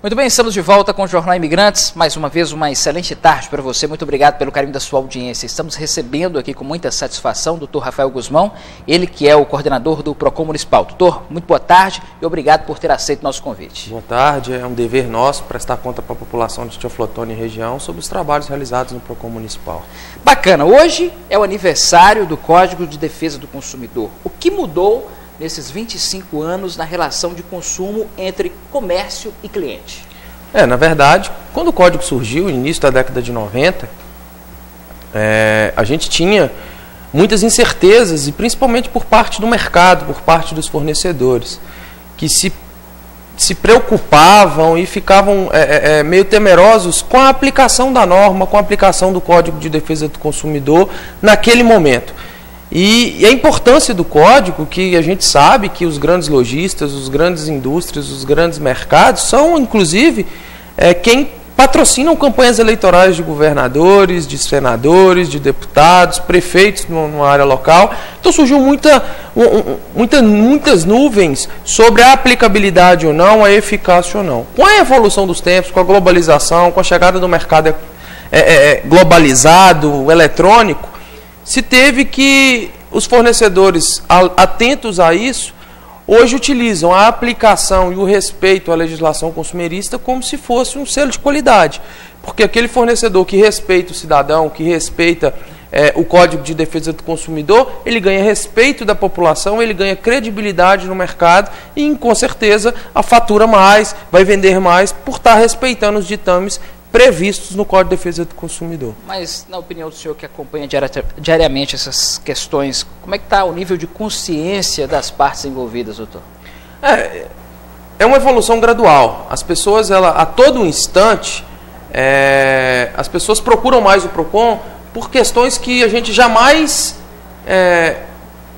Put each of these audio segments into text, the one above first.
Muito bem, estamos de volta com o Jornal Imigrantes. Mais uma vez, uma excelente tarde para você. Muito obrigado pelo carinho da sua audiência. Estamos recebendo aqui com muita satisfação o doutor Rafael Guzmão, ele que é o coordenador do PROCON Municipal. Doutor, muito boa tarde e obrigado por ter aceito nosso convite. Boa tarde, é um dever nosso prestar conta para a população de Teoflotone e região sobre os trabalhos realizados no PROCON Municipal. Bacana, hoje é o aniversário do Código de Defesa do Consumidor. O que mudou nesses 25 anos na relação de consumo entre comércio e cliente? Na verdade, quando o código surgiu, no início da década de 90, a gente tinha muitas incertezas, e principalmente por parte do mercado, por parte dos fornecedores, que se preocupavam e ficavam meio temerosos com a aplicação da norma, com a aplicação do Código de Defesa do Consumidor naquele momento. E a importância do código, que a gente sabe que os grandes lojistas, os grandes indústrias, os grandes mercados são, inclusive, quem patrocinam campanhas eleitorais de governadores, de senadores, de deputados, prefeitos numa área local. Então surgiu muitas nuvens sobre a aplicabilidade ou não, a eficácia ou não. Com a evolução dos tempos, com a globalização, com a chegada do mercado globalizado, eletrônico, se teve que os fornecedores atentos a isso, hoje utilizam a aplicação e o respeito à legislação consumerista como se fosse um selo de qualidade. Porque aquele fornecedor que respeita o cidadão, que respeita o Código de Defesa do Consumidor, ele ganha respeito da população, ele ganha credibilidade no mercado e, com certeza, fatura mais, vai vender mais por estar respeitando os ditames previstos no Código de Defesa do Consumidor. Mas, na opinião do senhor que acompanha diariamente essas questões, como é que está o nível de consciência das partes envolvidas, doutor? É uma evolução gradual. As pessoas, a todo instante, as pessoas procuram mais o PROCON por questões que a gente jamais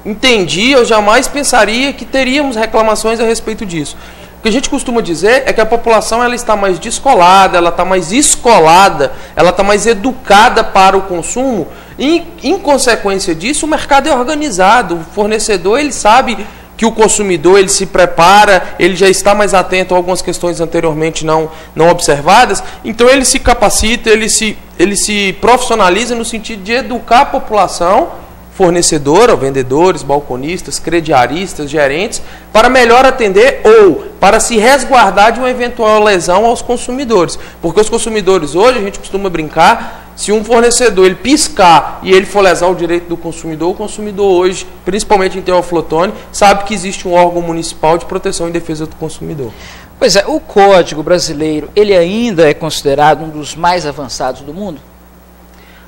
entendia ou jamais pensaria que teríamos reclamações a respeito disso. O que a gente costuma dizer é que a população ela está mais descolada, ela está mais escolada, ela está mais educada para o consumo e, em consequência disso, o mercado é organizado. O fornecedor ele sabe que o consumidor ele se prepara, ele já está mais atento a algumas questões anteriormente não observadas, então ele se capacita, ele se profissionaliza no sentido de educar a população, fornecedora, vendedores, balconistas, crediaristas, gerentes, para melhor atender ou para se resguardar de uma eventual lesão aos consumidores. Porque os consumidores hoje, a gente costuma brincar, se um fornecedor ele piscar e ele for lesar o direito do consumidor, o consumidor hoje, principalmente em Teoflotone, sabe que existe um órgão municipal de proteção e defesa do consumidor. Pois é, o Código brasileiro, ele ainda é considerado um dos mais avançados do mundo?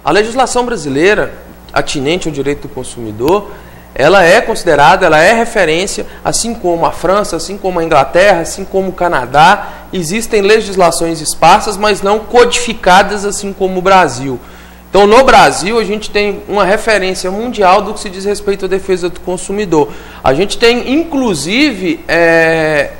A legislação brasileira atinente ao direito do consumidor, ela é considerada, ela é referência, assim como a França, assim como a Inglaterra, assim como o Canadá. Existem legislações esparsas, mas não codificadas assim como o Brasil. Então, no Brasil, a gente tem uma referência mundial do que se diz respeito à defesa do consumidor. A gente tem, inclusive,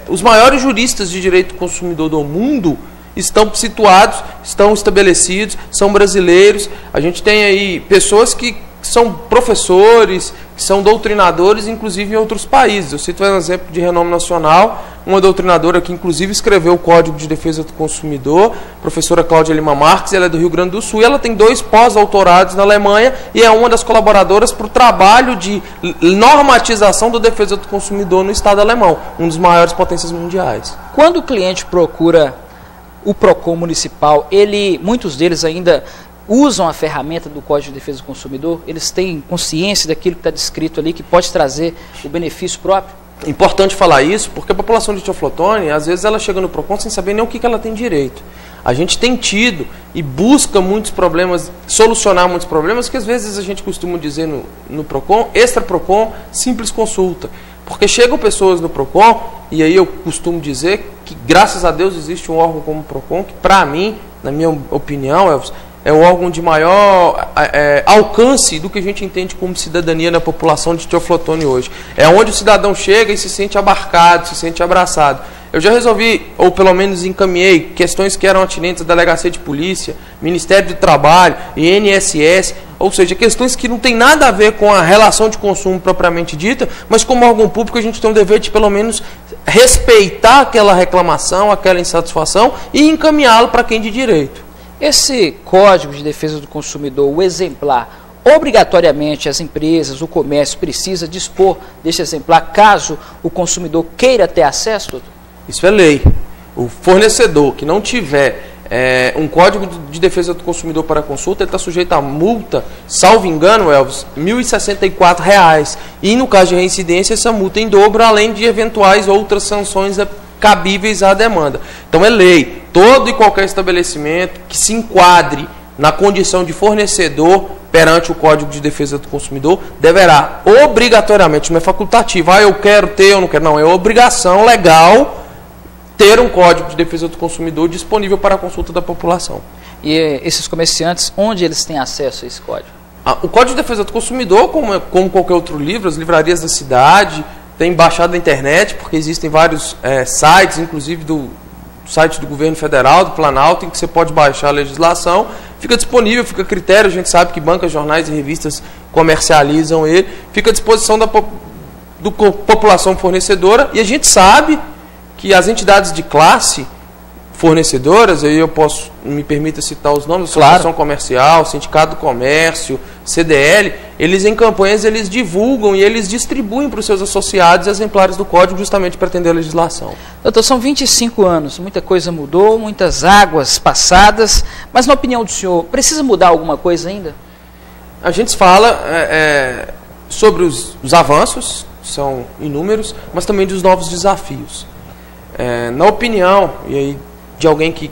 os maiores juristas de direito do consumidor do mundo estão situados, estão estabelecidos, são brasileiros. A gente tem aí pessoas que são professores, que são doutrinadores, inclusive em outros países. Eu cito um exemplo de renome nacional, uma doutrinadora que inclusive escreveu o Código de Defesa do Consumidor, a professora Cláudia Lima Marques, ela é do Rio Grande do Sul, e ela tem 2 pós-doutorados na Alemanha e é uma das colaboradoras para o trabalho de normatização da defesa do consumidor no Estado alemão, um dos maiores potências mundiais. Quando o cliente procura o PROCON municipal, muitos deles ainda usam a ferramenta do Código de Defesa do Consumidor? Eles têm consciência daquilo que está descrito ali, que pode trazer o benefício próprio? Importante falar isso, porque a população de Teoflotone, às vezes ela chega no PROCON sem saber nem o que ela tem direito. A gente tem tido e busca muitos problemas, solucionar muitos problemas, que às vezes a gente costuma dizer no PROCON, extra-PROCON, simples consulta. Porque chegam pessoas no PROCON, e aí eu costumo dizer que graças a Deus existe um órgão como o PROCON, que para mim, na minha opinião, Elvis, é um órgão de maior alcance do que a gente entende como cidadania na população de Teoflotone hoje. É onde o cidadão chega e se sente abarcado, se sente abraçado. Eu já resolvi, ou pelo menos encaminhei, questões que eram atinentes à Delegacia de Polícia, Ministério do Trabalho, INSS, ou seja, questões que não tem nada a ver com a relação de consumo propriamente dita, mas como órgão público a gente tem o dever de pelo menos respeitar aquela reclamação, aquela insatisfação e encaminhá-lo para quem de direito. Esse Código de Defesa do Consumidor, o exemplar, obrigatoriamente as empresas, o comércio precisa dispor desse exemplar caso o consumidor queira ter acesso, doutor? Isso é lei. O fornecedor que não tiver um Código de Defesa do Consumidor para consulta, ele está sujeito a multa, salvo engano, Elvis, R$ 1.064. E no caso de reincidência, essa multa em dobro, além de eventuais outras sanções cabíveis à demanda. Então é lei. Todo e qualquer estabelecimento que se enquadre na condição de fornecedor perante o Código de Defesa do Consumidor deverá obrigatoriamente, não é facultativo, eu quero ter, eu não quero, não, é obrigação legal ter um Código de Defesa do Consumidor disponível para a consulta da população. E esses comerciantes, onde eles têm acesso a esse código? O Código de Defesa do Consumidor, como qualquer outro livro, as livrarias da cidade, tem baixado na internet, porque existem vários sites, inclusive do site do Governo Federal, do Planalto, em que você pode baixar a legislação, fica disponível, fica a critério, a gente sabe que bancas, jornais e revistas comercializam ele, fica à disposição da população fornecedora, e a gente sabe que as entidades de classe fornecedoras, aí eu posso, me permita citar os nomes, Associação Comercial, Sindicato do Comércio, CDL, eles em campanhas eles divulgam e eles distribuem para os seus associados exemplares do código justamente para atender a legislação. Doutor, são 25 anos, muita coisa mudou, muitas águas passadas, mas na opinião do senhor, precisa mudar alguma coisa ainda? A gente fala sobre os avanços, são inúmeros, mas também dos novos desafios. Na opinião, e aí de alguém que,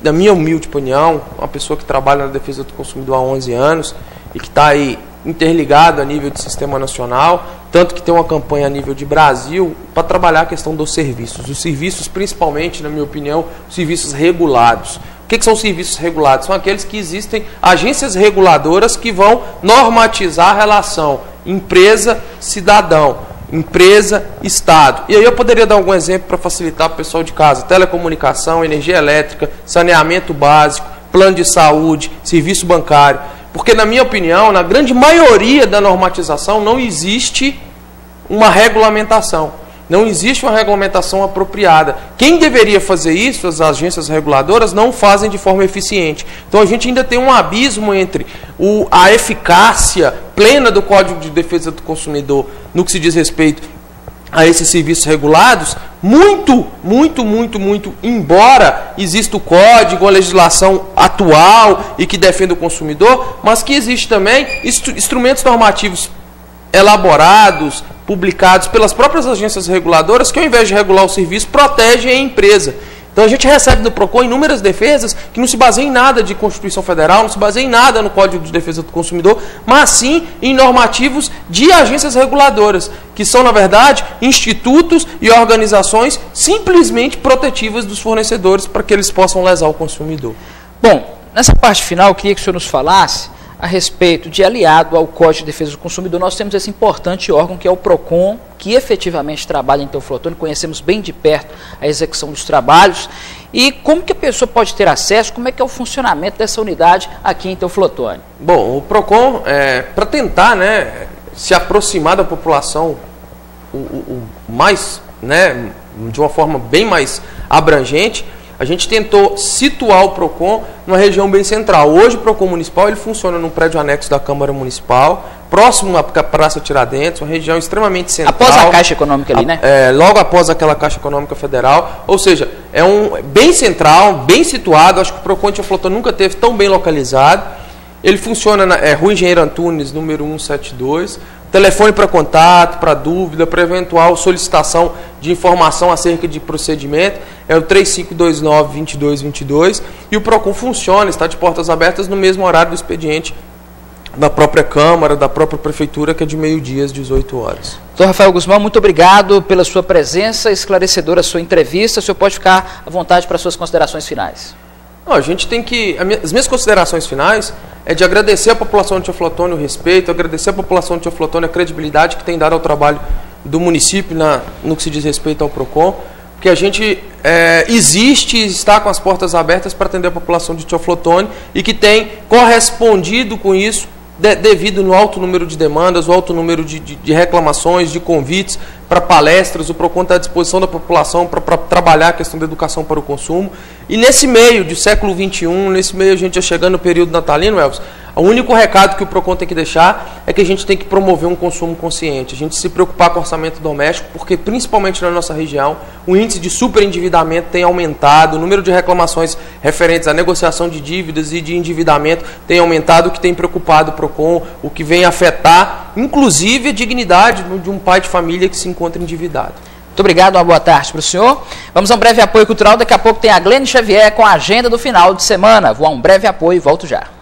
na minha humilde opinião, uma pessoa que trabalha na defesa do consumidor há 11 anos e que está aí interligado a nível de sistema nacional, tanto que tem uma campanha a nível de Brasil para trabalhar a questão dos serviços. Os serviços, principalmente, na minha opinião, serviços regulados. O que são serviços regulados? São aqueles que existem agências reguladoras que vão normatizar a relação empresa-cidadão, empresa-estado. E aí eu poderia dar algum exemplo para facilitar para o pessoal de casa. Telecomunicação, energia elétrica, saneamento básico, plano de saúde, serviço bancário. Porque, na minha opinião, na grande maioria da normatização não existe uma regulamentação. Não existe uma regulamentação apropriada. Quem deveria fazer isso, as agências reguladoras, não fazem de forma eficiente. Então a gente ainda tem um abismo entre a eficácia plena do Código de Defesa do Consumidor no que se diz respeito a esses serviços regulados, muito, embora exista o código, a legislação atual e que defenda o consumidor, mas que existe também instrumentos normativos elaborados, publicados pelas próprias agências reguladoras, que ao invés de regular o serviço, protegem a empresa. Então a gente recebe do PROCON inúmeras defesas que não se baseiam em nada de Constituição Federal, não se baseiam em nada no Código de Defesa do Consumidor, mas sim em normativos de agências reguladoras, que são, na verdade, institutos e organizações simplesmente protetivas dos fornecedores para que eles possam lesar o consumidor. Bom, nessa parte final, eu queria que o senhor nos falasse a respeito de aliado ao Código de Defesa do Consumidor. Nós temos esse importante órgão que é o PROCON, que efetivamente trabalha em Teoflotone, conhecemos bem de perto a execução dos trabalhos. E como que a pessoa pode ter acesso, como é que é o funcionamento dessa unidade aqui em Teoflotone? Bom, o PROCON, para tentar se aproximar da população mais, de uma forma bem mais abrangente, a gente tentou situar o PROCON numa região bem central. Hoje o PROCON Municipal ele funciona num prédio anexo da Câmara Municipal, próximo à Praça Tiradentes, uma região extremamente central. Após a Caixa Econômica ali, né? Logo após aquela Caixa Econômica Federal. Ou seja, é bem central, bem situado. Acho que o PROCON de Teoflotone nunca teve tão bem localizado. Ele funciona na Rua Engenheiro Antunes, número 172. Telefone para contato, para dúvida, para eventual solicitação de informação acerca de procedimento é o 3529-2222 e o PROCON funciona, está de portas abertas no mesmo horário do expediente da própria Câmara, da própria Prefeitura, que é de meio-dia às 18 horas. Doutor Rafael Guzmão, muito obrigado pela sua presença, esclarecedora a sua entrevista. O senhor pode ficar à vontade para suas considerações finais. Não, a gente tem que... As minhas considerações finais é de agradecer a população de Teoflotone o respeito, agradecer a população de Teoflotone a credibilidade que tem dado ao trabalho do município no que se diz respeito ao PROCON, porque a gente existe e está com as portas abertas para atender a população de Teoflotone e que tem correspondido com isso devido no alto número de demandas, o alto número de reclamações, de convites para palestras. O PROCON está à disposição da população para trabalhar a questão da educação para o consumo. E nesse meio de século XXI, nesse meio a gente já chegando no período natalino, Elvis, o único recado que o PROCON tem que deixar é que a gente tem que promover um consumo consciente, a gente se preocupar com o orçamento doméstico, porque principalmente na nossa região o índice de superendividamento tem aumentado, o número de reclamações referentes à negociação de dívidas e de endividamento tem aumentado, o que tem preocupado o PROCON, o que vem afetar inclusive a dignidade de um pai de família que se encontra endividado. Muito obrigado, uma boa tarde para o senhor. Vamos a um breve apoio cultural, daqui a pouco tem a Glene Xavier com a agenda do final de semana. Vou a um breve apoio e volto já.